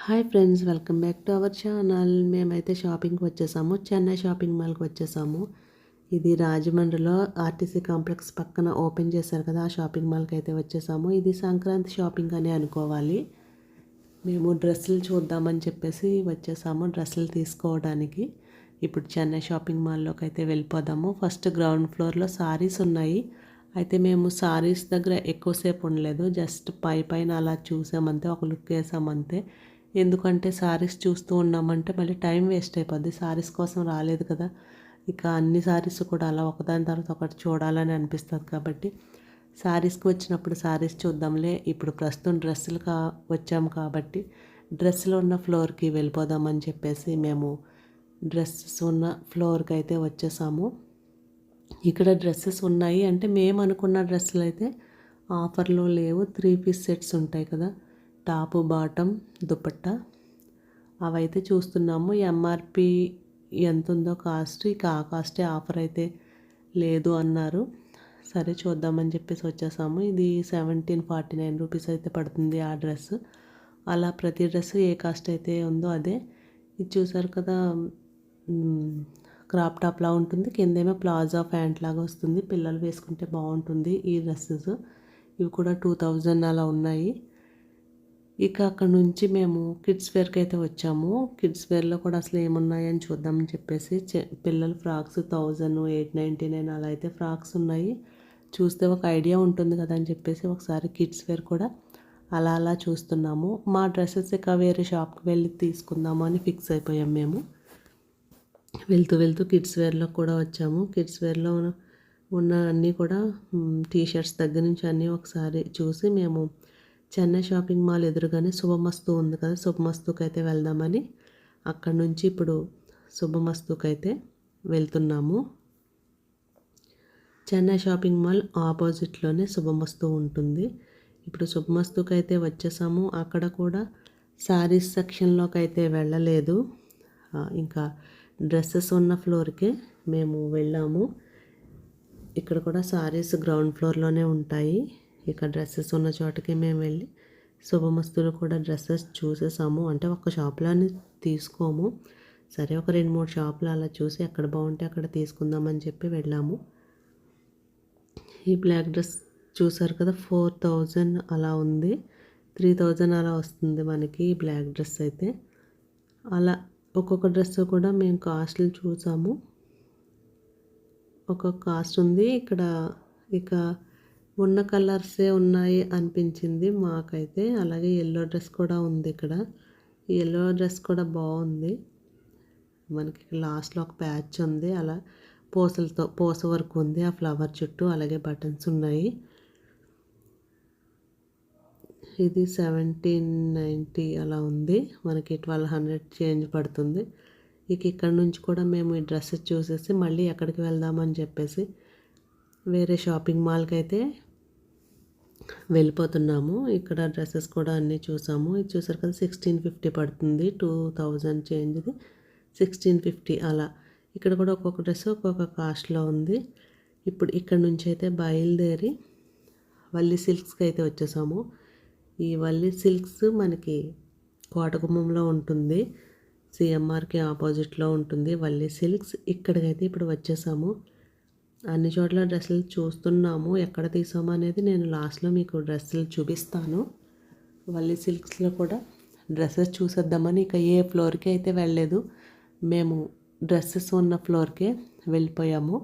Hi friends, welcome back to our channel. మేమైతే షాపింగ్కి వచ్చేసాము. చెన్నై షాపింగ్ మాల్కి వచ్చేసాము. ఇది రాజమండ్రిలో ఆర్టీసీ కాంప్లెక్స్ పక్కన ఓపెన్ చేశారు కదా, ఆ షాపింగ్ మాల్కి అయితే వచ్చేసాము. ఇది సంక్రాంతి షాపింగ్ అని అనుకోవాలి. మేము డ్రెస్సులు చూద్దామని చెప్పేసి వచ్చేసాము, డ్రెస్సులు తీసుకోవడానికి. ఇప్పుడు చెన్నై షాపింగ్ మాల్లోకి అయితే వెళ్ళిపోదాము. ఫస్ట్ గ్రౌండ్ ఫ్లోర్లో సారీస్ ఉన్నాయి. అయితే మేము సారీస్ దగ్గర ఎక్కువసేపు ఉండలేదు, జస్ట్ పైన అలా చూసామంతే, ఒక లుక్ వేసామంతే. ఎందుకంటే సారీస్ చూస్తూ ఉన్నామంటే మళ్ళీ టైం వేస్ట్ అయిపోద్ది. సారీస్ కోసం రాలేదు కదా, ఇక అన్ని సారీస్ కూడా అలా ఒకదాని తర్వాత ఒకటి చూడాలని అనిపిస్తుంది. కాబట్టి సారీస్కి వచ్చినప్పుడు సారీస్ చూద్దాంలే, ఇప్పుడు ప్రస్తుతం డ్రెస్సులు వచ్చాము కాబట్టి డ్రెస్సులు ఉన్న ఫ్లోర్కి వెళ్ళిపోదామని చెప్పేసి మేము డ్రెస్సెస్ ఉన్న ఫ్లోర్కి అయితే వచ్చేసాము. ఇక్కడ డ్రెస్సెస్ ఉన్నాయి అంటే మేము అనుకున్న డ్రెస్సులు అయితే ఆఫర్లో లేవు. 3 పీస్ సెట్స్ ఉంటాయి కదా, టాపు బాటమ్ దుపట్టా, అవైతే చూస్తున్నాము. ఎంఆర్పి ఎంత ఉందో కాస్ట్, ఇక ఆ కాస్టే ఆఫర్ అయితే లేదు అన్నారు. సరే చూద్దామని చెప్పేసి వచ్చేసాము. ఇది 1749 రూపీస్ అయితే పడుతుంది ఆ డ్రెస్. అలా ప్రతి డ్రెస్ ఏ కాస్ట్ అయితే ఉందో అదే. ఇది చూసారు కదా, క్రాప్ టాప్లా ఉంటుంది, కిందేమో ప్లాజా ప్యాంట్ లాగా వస్తుంది. పిల్లలు వేసుకుంటే బాగుంటుంది ఈ డ్రెస్సెస్. ఇవి కూడా 2000 అలా ఉన్నాయి. ఇక అక్కడ నుంచి మేము కిడ్స్ వేర్కి అయితే వచ్చాము. కిడ్స్ వేర్లో కూడా అసలు ఏమున్నాయని చూద్దామని చెప్పేసి పిల్లల ఫ్రాక్స్ 1899 అలా అయితే ఫ్రాక్స్ ఉన్నాయి. చూస్తే ఒక ఐడియా ఉంటుంది కదా అని చెప్పేసి ఒకసారి కిడ్స్ వేర్ కూడా అలా చూస్తున్నాము. మా డ్రెస్సెస్ ఇక వేరే షాప్కి వెళ్ళి తీసుకుందాము అని ఫిక్స్ అయిపోయాం మేము. వెళ్తూ కిడ్స్ వేర్లో కూడా వచ్చాము. కిడ్స్ వేర్లో ఉన్న అన్నీ కూడా టీషర్ట్స్ దగ్గర నుంచి అన్నీ ఒకసారి చూసి మేము చెన్నై షాపింగ్ మాల్ ఎదురుగానే శుభమస్తు ఉంది కదా, శుభమస్తుకి అయితే వెళ్దామని అక్కడి నుంచి ఇప్పుడు శుభమస్తుకి అయితే వెళ్తున్నాము. చెన్నై షాపింగ్ మాల్ ఆపోజిట్లోనే శుభమస్తు ఉంటుంది. ఇప్పుడు శుభమస్తుకి అయితే వచ్చేసాము. అక్కడ కూడా శారీస్ సెక్షన్లోకి అయితే వెళ్ళలేదు, ఇంకా డ్రెస్సెస్ ఉన్న ఫ్లోర్కే మేము వెళ్ళాము. ఇక్కడ కూడా శారీస్ గ్రౌండ్ ఫ్లోర్లోనే ఉంటాయి. ఇక డ్రెస్సెస్ ఉన్న చోటకి మేము వెళ్ళి శుభమస్తులో కూడా డ్రెస్సెస్ చూసేసాము. అంటే ఒక షాప్లో తీసుకోము, సరే ఒక 2-3 షాపులు అలా చూసి ఎక్కడ బాగుంటే అక్కడ తీసుకుందామని చెప్పి వెళ్ళాము. ఈ బ్లాక్ డ్రెస్ చూసారు కదా, 4000 అలా ఉంది, 3000 అలా వస్తుంది మనకి ఈ బ్లాక్ డ్రెస్ అయితే. అలా ఒక్కొక్క డ్రెస్ కూడా మేము కాస్ట్లు చూసాము, ఒక్కొక్క కాస్ట్ ఉంది. ఇక్కడ ఇక ఉన్న కలర్సే ఉన్నాయి అనిపించింది మాకైతే. అలాగే ఎల్లో డ్రెస్ కూడా ఉంది ఇక్కడ. ఈ ఎల్లో డ్రెస్ కూడా బాగుంది. మనకి లాస్ట్లో ఒక ప్యాచ్ ఉంది, అలా పూస వర్క్ ఉంది ఆ ఫ్లవర్ చుట్టూ, అలాగే బటన్స్ ఉన్నాయి. ఇది 1790 అలా ఉంది, మనకి 1200 చేంజ్ పడుతుంది. ఇక ఇక్కడ నుంచి కూడా మేము ఈ డ్రెస్సెస్ చూసేసి మళ్ళీ ఎక్కడికి వెళ్దామని చెప్పేసి వేరే షాపింగ్ మాల్కి అయితే వెళ్ళిపోతున్నాము. ఇక్కడ డ్రెస్సెస్ కూడా అన్నీ చూసాము. ఇది చూసారు కదా, 1650 పడుతుంది, 2000 చేంజ్ది 1650 అలా. ఇక్కడ కూడా ఒక్కొక్క డ్రెస్ ఒక్కొక్క కాస్ట్లో ఉంది. ఇప్పుడు ఇక్కడ నుంచి అయితే బయలుదేరి వల్లి సిల్క్స్కి అయితే వచ్చేసాము. ఈ వల్లి సిల్క్స్ మనకి కోటగుమ్మంలో ఉంటుంది, సిఎంఆర్కి ఆపోజిట్లో ఉంటుంది వల్లి సిల్క్స్. ఇక్కడికైతే ఇప్పుడు వచ్చేసాము. అన్ని చోట్ల డ్రెస్సులు చూస్తున్నాము, ఎక్కడ తీసాము అనేది నేను లాస్ట్లో మీకు డ్రెస్సులు చూపిస్తాను. వల్లి సిల్క్స్లో కూడా డ్రెస్సెస్ చూసేద్దామని ఇక ఏ ఫ్లోర్కి అయితే వెళ్ళలేదు, మేము డ్రెస్సెస్ ఉన్న ఫ్లోర్కే వెళ్ళిపోయాము.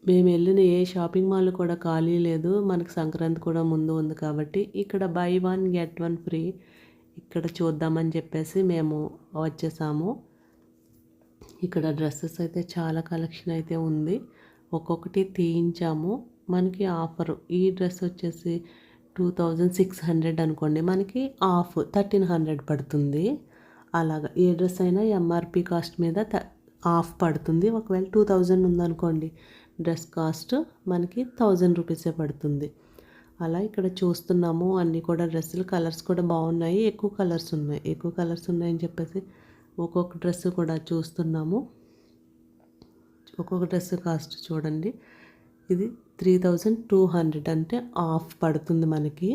మేము వెళ్ళిన ఏ షాపింగ్ మాల్ కూడా ఖాళీ లేదు, మనకు సంక్రాంతి కూడా ముందు ఉంది కాబట్టి ఇక్కడ బై 1 get 1 ఫ్రీ ఇక్కడ చూద్దామని చెప్పేసి మేము వచ్చేసాము. ఇక్కడ డ్రెస్సెస్ అయితే చాలా కలెక్షన్ అయితే ఉంది, ఒక్కొక్కటి తీయించాము. మనకి ఆఫరు ఈ డ్రెస్ వచ్చేసి 2600 అనుకోండి, మనకి ఆఫ్ 1300 పడుతుంది. అలాగా ఏ డ్రెస్ అయినా ఎంఆర్పి కాస్ట్ మీద ఆఫ్ పడుతుంది. ఒకవేళ 2000 ఉందనుకోండి, డ్రెస్ కాస్ట్ మనకి 1000 రూపీసే పడుతుంది. అలా ఇక్కడ చూస్తున్నాము అన్నీ కూడా డ్రెస్సులు. కలర్స్ కూడా బాగున్నాయి, ఎక్కువ కలర్స్ ఉన్నాయని చెప్పేసి ఒక్కొక్క డ్రెస్ కూడా చూస్తున్నాము. ఒక్కొక్క డ్రెస్ కాస్ట్ చూడండి, ఇది 3200 అంటే ఆఫ్ పడుతుంది మనకి.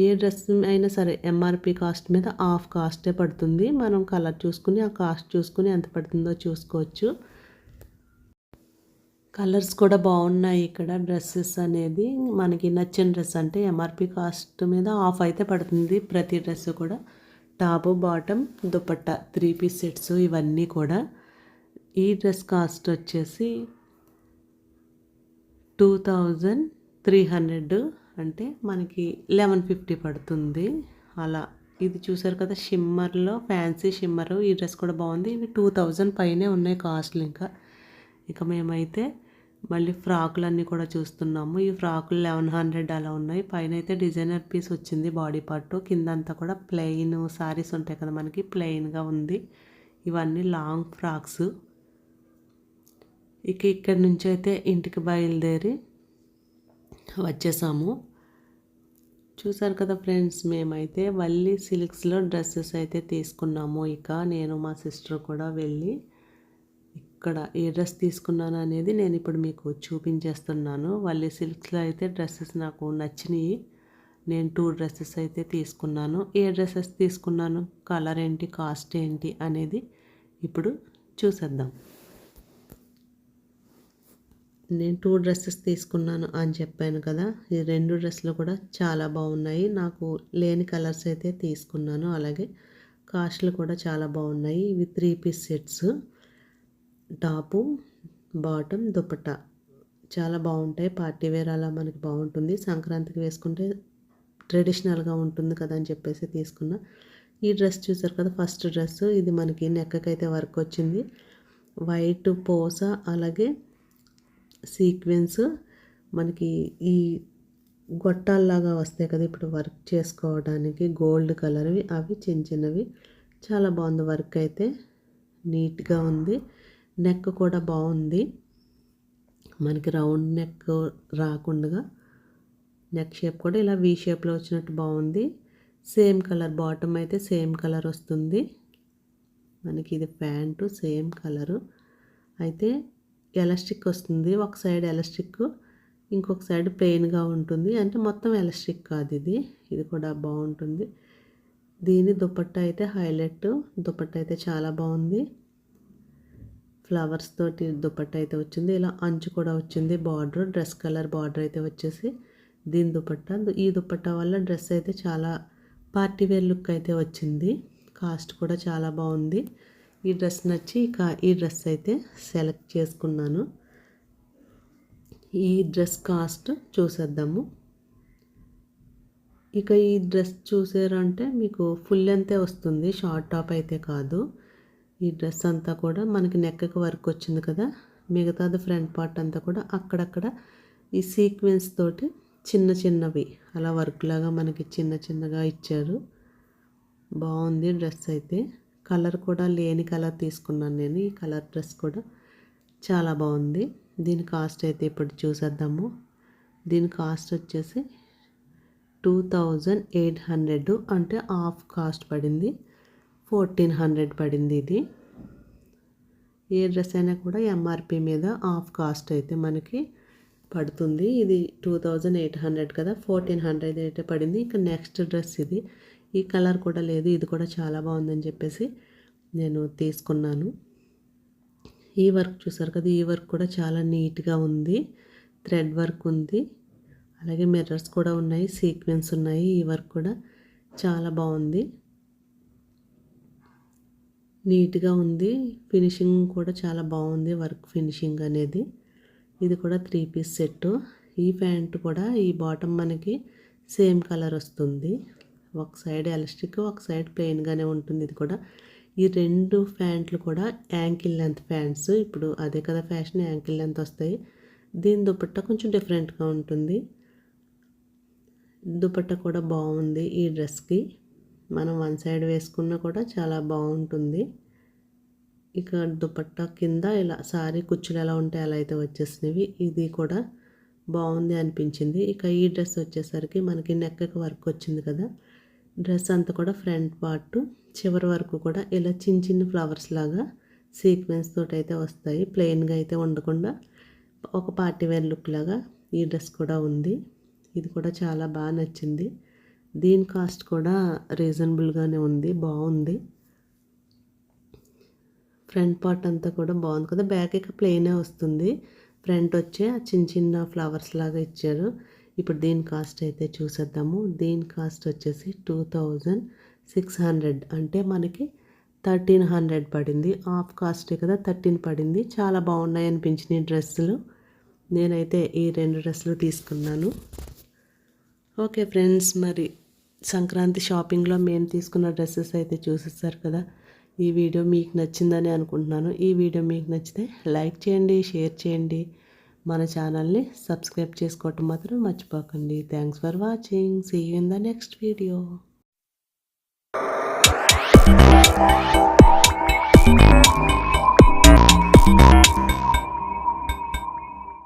ఏ డ్రెస్ అయినా సరే ఎంఆర్పి కాస్ట్ మీద హాఫ్ కాస్టే పడుతుంది. మనం కలర్ చూసుకుని ఆ కాస్ట్ చూసుకుని ఎంత పడుతుందో చూసుకోవచ్చు. కలర్స్ కూడా బాగున్నాయి ఇక్కడ. డ్రెస్సెస్ అనేది మనకి నచ్చిన డ్రెస్ అంటే ఎంఆర్పి కాస్ట్ మీద హాఫ్ అయితే పడుతుంది ప్రతి డ్రెస్ కూడా. Top bottom dupatta 3 piece sets ఇవన్నీ కూడా. ఈ డ్రెస్ కాస్ట్ వచ్చేసి 2300 అంటే మనకి 1150 పడుతుంది అలా. ఇది చూసారు కదా షిమ్మర్లో, ఫ్యాన్సీ షిమ్మర్. ఈ డ్రెస్ కూడా బాగుంది. ఇవి 2000 పైనే ఉన్నాయి కాస్ట్లు. ఇక మేమైతే మళ్ళీ ఫ్రాకులన్నీ కూడా చూస్తున్నాము. ఈ ఫ్రాకులు 1100 అలా ఉన్నాయి. పైన అయితే డిజైనర్ పీస్ వచ్చింది బాడీ పార్ట్. కిందంతా కూడా ప్లెయిన్ సారీస్ ఉంటాయి కదా మనకి, ప్లెయిన్గా ఉంది. ఇవన్నీ లాంగ్ ఫ్రాక్స్. ఇక్కడి నుంచి అయితే ఇంటికి బయలుదేరి వచ్చేసాము. చూసారు కదా ఫ్రెండ్స్, మేమైతే వల్లి సిల్క్స్లో డ్రెస్సెస్ అయితే తీసుకున్నాము. ఇక నేను మా సిస్టర్ కూడా వెళ్ళి ఇక్కడ ఏ డ్రెస్ తీసుకున్నాను అనేది నేను ఇప్పుడు మీకు చూపించేస్తున్నాను. వల్లి సిల్క్స్లో అయితే డ్రెస్సెస్ నాకు నచ్చినాయి. నేను 2 డ్రెస్సెస్ అయితే తీసుకున్నాను. ఏ డ్రెస్సెస్ తీసుకున్నాను, కలర్ ఏంటి, కాస్ట్ ఏంటి అనేది ఇప్పుడు చూసేద్దాం. నేను 2 డ్రెస్సెస్ తీసుకున్నాను అని చెప్పాను కదా. ఈ 2 డ్రెస్సులు కూడా చాలా బాగున్నాయి. నాకు లేని కలర్స్ అయితే తీసుకున్నాను. అలాగే కాస్ట్లు కూడా చాలా బాగున్నాయి. ఇవి 3 piece sets. Top bottom dupatta చాలా బాగుంటాయి. పార్టీ వేర్ అలా మనకి బాగుంటుంది. సంక్రాంతికి వేసుకుంటే ట్రెడిషనల్గా ఉంటుంది కదా అని చెప్పేసి తీసుకున్నా. ఈ డ్రెస్ చూసారు కదా, ఫస్ట్ డ్రెస్. ఇది మనకి నెక్కకైతే వర్క్ వచ్చింది. వైట్ పోస అలాగే సీక్వెన్స్ మనకి ఈ గొట్టాల్లాగా వస్తాయి కదా ఇప్పుడు వర్క్ చేసుకోవడానికి, గోల్డ్ కలర్వి. అవి చిన్నవి. చాలా బాగుంది. వర్క్ అయితే నీట్గా ఉంది. నెక్ కూడా బాగుంది. మనకి రౌండ్ నెక్ రాకుండా నెక్ షేప్ కూడా ఇలా వీ షేప్లో వచ్చినట్టు బాగుంది. సేమ్ కలర్, బాటమ్ అయితే సేమ్ కలర్ వస్తుంది మనకి. ఇది ప్యాంటు సేమ్ కలరు. అయితే ఎలాస్టిక్ వస్తుంది. ఒక సైడ్ ఎలాస్టిక్, ఇంకొక సైడ్ ప్లెయిన్గా ఉంటుంది. అంటే మొత్తం ఎలాస్టిక్ కాదు ఇది. ఇది కూడా బాగుంటుంది. దీని దుపట్టా అయితే హైలైట్. దుపట్టా అయితే చాలా బాగుంది. ఫ్లవర్స్ తోటి దుపట్టా అయితే వచ్చింది. ఇలా అంచు కూడా వచ్చింది. బార్డర్, డ్రెస్ కలర్ బార్డర్ అయితే వచ్చేసి దీని దుపట్టా. ఈ దుపట్టా వల్ల డ్రెస్ అయితే చాలా పార్టీ వేర్ లుక్ అయితే వచ్చింది. కాస్ట్ కూడా చాలా బాగుంది. ఈ డ్రెస్ నచ్చి ఈ డ్రెస్ అయితే సెలెక్ట్ చేసుకున్నాను. ఈ డ్రెస్ కాస్ట్ చూసేద్దాము. ఇక ఈ డ్రెస్ చూసారంటే మీకు ఫుల్ లెంతే వస్తుంది, షార్ట్ టాప్ అయితే కాదు. ఈ డ్రెస్ అంతా కూడా మనకి నెక్కకి వర్క్ వచ్చింది కదా. మిగతాది ఫ్రంట్ పార్ట్ అంతా కూడా అక్కడక్కడ ఈ సీక్వెన్స్ తోటి చిన్నవి అలా వర్క్ లాగా మనకి చిన్నగా ఇచ్చారు. బాగుంది డ్రెస్ అయితే. కలర్ కూడా లేని కలర్ తీసుకున్నాను నేను. ఈ కలర్ డ్రెస్ కూడా చాలా బాగుంది. దీని కాస్ట్ అయితే ఇప్పుడు చూసేద్దాము. దీని కాస్ట్ వచ్చేసి 2800 అంటే హాఫ్ కాస్ట్ పడింది. 1400 పడింది ఇది. ఏ డ్రెస్ అయినా కూడా ఎంఆర్పి మీద హాఫ్ కాస్ట్ అయితే మనకి పడుతుంది. ఇది 2800 కదా, 1400 అయితే పడింది. ఇంకా నెక్స్ట్ డ్రెస్ ఇది. ఈ కలర్ కూడా లేదు. ఇది కూడా చాలా బాగుందని చెప్పేసి నేను తీసుకున్నాను. ఈ వర్క్ చూసారు కదా, ఈ వర్క్ కూడా చాలా నీట్గా ఉంది. థ్రెడ్ వర్క్ ఉంది. అలాగే మిర్రర్స్ కూడా ఉన్నాయి, సీక్వెన్స్ ఉన్నాయి. ఈ వర్క్ కూడా చాలా బాగుంది, నీట్గా ఉంది. ఫినిషింగ్ కూడా చాలా బాగుంది, వర్క్ ఫినిషింగ్ అనేది. ఇది కూడా 3 పీస్ సెట్. ఈ ప్యాంట్ కూడా ఈ బాటమ్ మనకి సేమ్ కలర్ వస్తుంది. ఒక సైడ్ ఎలాస్టిక్, ఒక సైడ్ ప్లెయిన్గానే ఉంటుంది. ఇది కూడా ఈ 2 ప్యాంట్లు కూడా యాంకిల్ లెంత్ ప్యాంట్స్. ఇప్పుడు అదే కదా ఫ్యాషన్, యాంకిల్ లెంత్ వస్తాయి. దీని దుపట్టా కొంచెం డిఫరెంట్గా ఉంటుంది. దుపట్టా కూడా బాగుంది ఈ డ్రెస్కి. మనం వన్ సైడ్ వేసుకున్నా కూడా చాలా బాగుంటుంది. ఇక దుపట్టా కింద ఇలా సారీ కుచ్చులు ఎలా ఉంటాయి అలా అయితే వచ్చేసినవి. ఇది కూడా బాగుంది అనిపించింది. ఇక ఈ డ్రెస్ వచ్చేసరికి మనకి నెక్కకి వర్క్ వచ్చింది కదా. డ్రెస్ అంతా కూడా ఫ్రంట్ పార్ట్ చివరి వరకు కూడా ఇలా చిన్న ఫ్లవర్స్ లాగా సీక్వెన్స్ తోటి అయితే వస్తాయి. ప్లెయిన్గా అయితే ఉండకుండా ఒక పార్టీ వేర్ లుక్ లాగా ఈ డ్రెస్ కూడా ఉంది. ఇది కూడా చాలా బాగా నచ్చింది. దీని కాస్ట్ కూడా రీజనబుల్గానే ఉంది, బాగుంది. ఫ్రంట్ పార్ట్ అంతా కూడా బాగుంది కదా, బ్యాక్ ఇక ప్లెయినే వస్తుంది. ఫ్రంట్ వచ్చే చిన్న చిన్న ఫ్లవర్స్ లాగా ఇచ్చారు. ఇప్పుడు దీని కాస్ట్ అయితే చూసేద్దాము. దీని కాస్ట్ వచ్చేసి 2600, అంటే మనకి 1300 పడింది. హాఫ్ కాస్టే కదా 13 పడింది. చాలా బాగున్నాయి అనిపించినాయి డ్రెస్సులు. నేనైతే ఈ 2 డ్రెస్సులు తీసుకున్నాను. ఓకే ఫ్రెండ్స్, మరి సంక్రాంతి షాపింగ్లో మేము తీసుకున్న డ్రెస్సెస్ అయితే చూసేస్తారు కదా. ఈ వీడియో మీకు నచ్చిందని అనుకుంటున్నాను. ఈ వీడియో మీకు నచ్చితే లైక్ చేయండి, షేర్ చేయండి. మన ఛానల్ని సబ్స్క్రైబ్ చేసుకోవటం మాత్రం మర్చిపోకండి. Thanks for watching. See you in the next video.